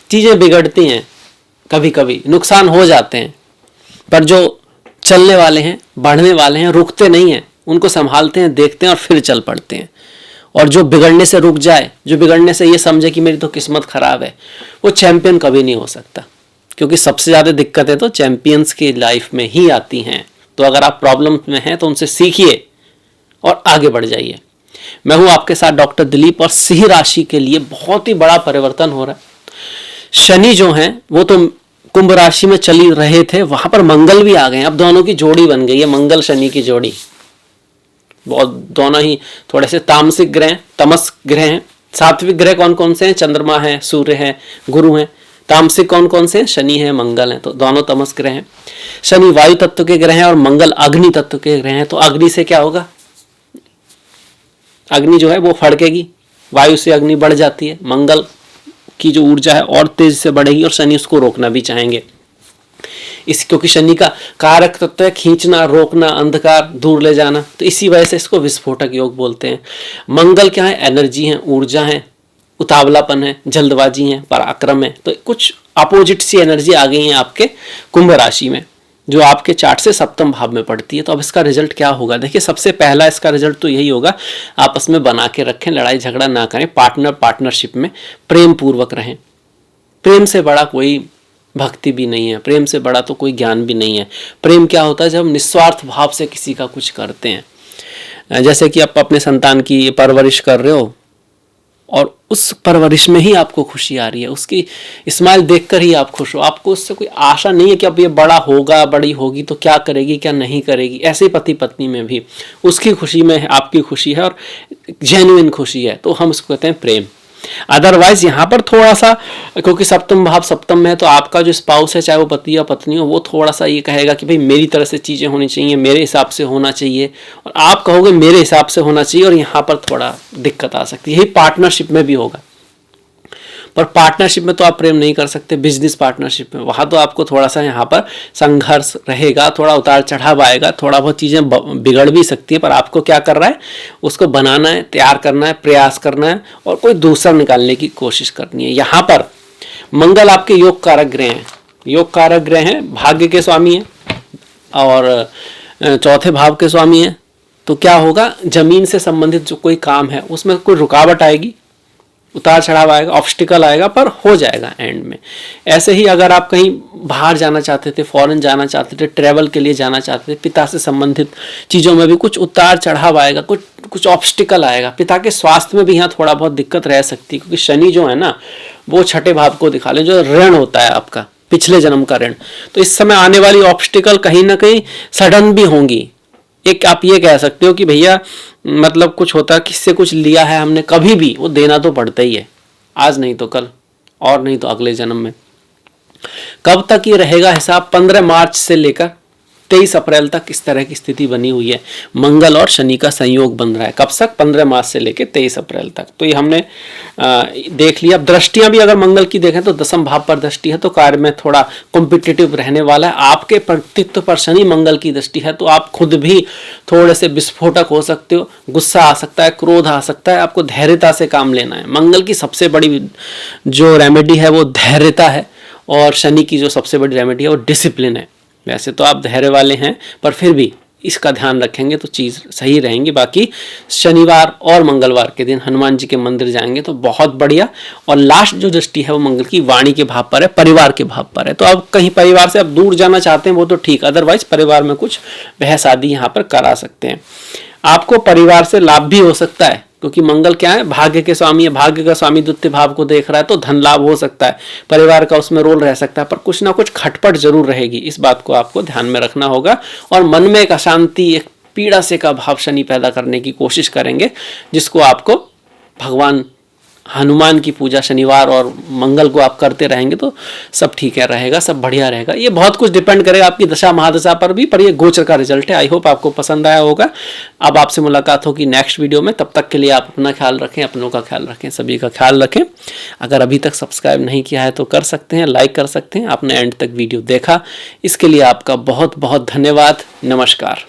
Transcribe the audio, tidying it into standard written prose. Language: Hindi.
चीज़ें बिगड़ती हैं, कभी कभी नुकसान हो जाते हैं, पर जो चलने वाले हैं, बढ़ने वाले हैं, रुकते नहीं हैं, उनको संभालते हैं, देखते हैं और फिर चल पड़ते हैं। और जो बिगड़ने से रुक जाए, जो बिगड़ने से ये समझे कि मेरी तो किस्मत खराब है, वो चैंपियन कभी नहीं हो सकता, क्योंकि सबसे ज़्यादा दिक्कतें तो चैंपियंस की लाइफ में ही आती हैं। तो अगर आप प्रॉब्लम में हैं तो उनसे सीखिए और आगे बढ़ जाइए। मैं हूं आपके साथ डॉक्टर दिलीप, और सिंह राशि के लिए बहुत ही बड़ा परिवर्तन हो रहा है। शनि जो हैं वो तो कुंभ राशि में चली रहे थे, वहां पर मंगल भी आ गए, अब दोनों की जोड़ी बन गई है, मंगल शनि की जोड़ी। बहुत दोनों ही थोड़े से तामसिक ग्रह, तमस ग्रह हैं। सात्विक ग्रह कौन कौन से हैं? चंद्रमा है, सूर्य है, गुरु हैं। तामसिक कौन कौन से हैं? शनि है, मंगल है, तो दोनों तमस ग्रह हैं। शनि वायु तत्व के ग्रह हैं और मंगल अग्नि तत्व के ग्रह हैं। तो अग्नि से क्या होगा? अग्नि जो है वो फड़केगी, वायु से अग्नि बढ़ जाती है, मंगल की जो ऊर्जा है और तेज से बढ़ेगी, और शनि उसको रोकना भी चाहेंगे। इस क्योंकि शनि का कारक तत्व है खींचना, रोकना, अंधकार दूर ले जाना, तो इसी वजह से इसको विस्फोटक योग बोलते हैं। मंगल क्या है? एनर्जी है, ऊर्जा है, उतावलापन है, जल्दबाजी है, पराक्रम है। तो कुछ अपोजिट सी एनर्जी आ गई है आपके कुंभ राशि में, जो आपके चार्ट से सप्तम भाव में पड़ती है। तो अब इसका रिजल्ट क्या होगा? देखिए, सबसे पहला इसका रिजल्ट तो यही होगा, आपस में बना के रखें, लड़ाई झगड़ा ना करें, पार्टनरशिप में प्रेम पूर्वक रहें। प्रेम से बड़ा कोई भक्ति भी नहीं है, प्रेम से बड़ा तो कोई ज्ञान भी नहीं है। प्रेम क्या होता है? जब हम निस्वार्थ भाव से किसी का कुछ करते हैं। जैसे कि आप अपने संतान की परवरिश कर रहे हो और उस परवरिश में ही आपको खुशी आ रही है, उसकी स्माइल देखकर ही आप खुश हो, आपको उससे कोई आशा नहीं है कि अब ये बड़ा होगा, बड़ी होगी तो क्या करेगी, क्या नहीं करेगी। ऐसे ही पति पत्नी में भी उसकी खुशी में आपकी खुशी है और जेन्युइन खुशी है, तो हम उसको कहते हैं प्रेम। अदरवाइज यहाँ पर थोड़ा सा, क्योंकि सप्तम भाव सप्तम में है, तो आपका जो स्पाउस है, चाहे वो पति या पत्नी हो, वो थोड़ा सा ये कहेगा कि भाई मेरी तरह से चीज़ें होनी चाहिए, मेरे हिसाब से होना चाहिए, और आप कहोगे मेरे हिसाब से होना चाहिए, और यहाँ पर थोड़ा दिक्कत आ सकती है। यही पार्टनरशिप में भी होगा, पर पार्टनरशिप में तो आप प्रेम नहीं कर सकते। बिजनेस पार्टनरशिप में वहाँ तो आपको थोड़ा सा यहाँ पर संघर्ष रहेगा, थोड़ा उतार चढ़ाव आएगा, थोड़ा बहुत चीज़ें बिगड़ भी सकती है, पर आपको क्या कर रहा है? उसको बनाना है, तैयार करना है, प्रयास करना है, और कोई दूसरा निकालने की कोशिश करनी है। यहाँ पर मंगल आपके योग कारक ग्रह हैं, योग कारक ग्रह हैं, भाग्य के स्वामी हैं और चौथे भाव के स्वामी हैं। तो क्या होगा? जमीन से संबंधित जो कोई काम है उसमें कोई रुकावट आएगी, उतार चढ़ाव आएगा, ऑब्स्टिकल आएगा, पर हो जाएगा एंड में। ऐसे ही अगर आप कहीं बाहर जाना चाहते थे, फॉरेन जाना चाहते थे, ट्रैवल के लिए जाना चाहते थे, पिता से संबंधित चीज़ों में भी कुछ उतार चढ़ाव आएगा, कुछ ऑब्स्टिकल आएगा। पिता के स्वास्थ्य में भी यहाँ थोड़ा बहुत दिक्कत रह सकती है, क्योंकि शनि जो है ना वो छठे भाव को दिखा ले, जो ऋण होता है आपका, पिछले जन्म का ऋण। तो इस समय आने वाली ऑब्स्टिकल कहीं ना कहीं सडन भी होंगी। एक आप ये कह सकते हो कि भैया मतलब कुछ होता है, किससे कुछ लिया है हमने, कभी भी वो देना तो पड़ता ही है, आज नहीं तो कल, और नहीं तो अगले जन्म में। कब तक ये रहेगा हिसाब? 15 मार्च से लेकर 23 अप्रैल तक इस तरह की स्थिति बनी हुई है। मंगल और शनि का संयोग बन रहा है। कब तक? 15 मार्च से लेकर 23 अप्रैल तक। तो ये हमने देख लिया। अब दृष्टियां भी अगर मंगल की देखें तो दसम भाव पर दृष्टि है, तो कार्य में थोड़ा कॉम्पिटिटिव रहने वाला है। आपके व्यक्तित्व पर शनि मंगल की दृष्टि है, तो आप खुद भी थोड़े से विस्फोटक हो सकते हो, गुस्सा आ सकता है, क्रोध आ सकता है, आपको धैर्यता से काम लेना है। मंगल की सबसे बड़ी जो रेमेडी है वो धैर्यता है, और शनि की जो सबसे बड़ी रेमेडी है वो डिसिप्लिन है। वैसे तो आप धैर्य वाले हैं, पर फिर भी इसका ध्यान रखेंगे तो चीज़ सही रहेंगी। बाकी शनिवार और मंगलवार के दिन हनुमान जी के मंदिर जाएंगे तो बहुत बढ़िया। और लास्ट जो दृष्टि है वो मंगल की वाणी के भाव पर है, परिवार के भाव पर है। तो अब कहीं परिवार से आप दूर जाना चाहते हैं वो तो ठीक, अदरवाइज परिवार में कुछ बहस आदि यहाँ पर करा सकते हैं। आपको परिवार से लाभ भी हो सकता है, क्योंकि मंगल क्या है? भाग्य के स्वामी है। भाग्य का स्वामी द्वितीय भाव को देख रहा है, तो धन लाभ हो सकता है, परिवार का उसमें रोल रह सकता है, पर कुछ ना कुछ खटपट जरूर रहेगी। इस बात को आपको ध्यान में रखना होगा, और मन में एक अशांति, एक पीड़ा से का भाव शनि पैदा करने की कोशिश करेंगे, जिसको आपको भगवान हनुमान की पूजा शनिवार और मंगल को आप करते रहेंगे तो सब ठीक है रहेगा, सब बढ़िया रहेगा। ये बहुत कुछ डिपेंड करेगा आपकी दशा महादशा पर भी, पर ये गोचर का रिजल्ट है। आई होप आपको पसंद आया होगा। अब आपसे मुलाकात होगी नेक्स्ट वीडियो में, तब तक के लिए आप अपना ख्याल रखें, अपनों का ख्याल रखें, सभी का ख्याल रखें। अगर अभी तक सब्सक्राइब नहीं किया है तो कर सकते हैं, लाइक कर सकते हैं। आपने एंड तक वीडियो देखा, इसके लिए आपका बहुत बहुत धन्यवाद। नमस्कार।